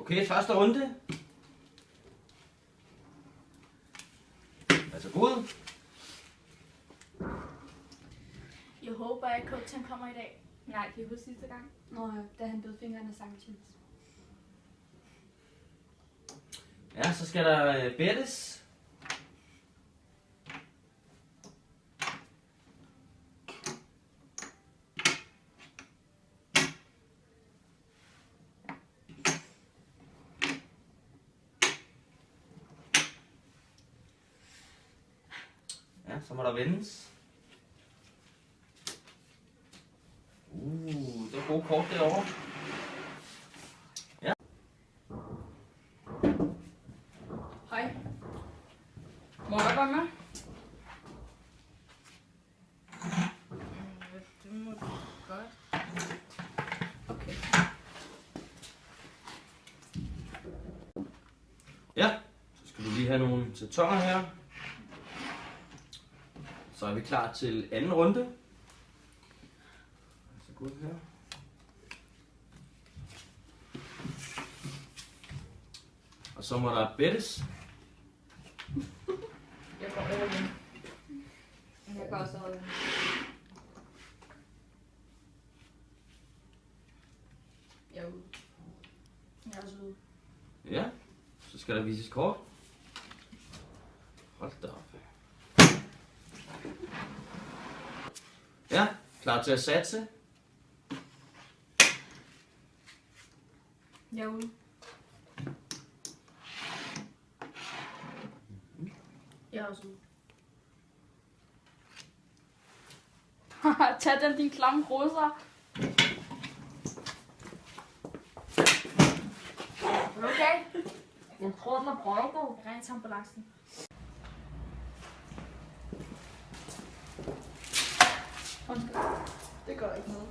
Okay, første runde. Altså god. Jeg håber ikke, at han kommer i dag. Nej, kan I huske sidste gang? Nå, da han bed fingrene af Sanchez. Ja, så skal der bettes. Ja, så må der vendes. Det er gode kort derovre. Ja. Hej. Må jeg godt med? Det må du godt. Okay. Ja, så skal du lige have nogle sætoner her. Så er vi klar til anden runde. Så godt her. Og så må der bettes. Jeg går all in. Jeg går også all in. Jeg er ude. Jeg er også ude. Ja, så skal der vises kort. Hold da op. Ja, klar til at satse. Jeg er ude. Jeg er også ude. Tag den, din klamme russer. Okay. Jeg tror, den er brøjtet. Ren til ambulancen. Det gør ikke noget.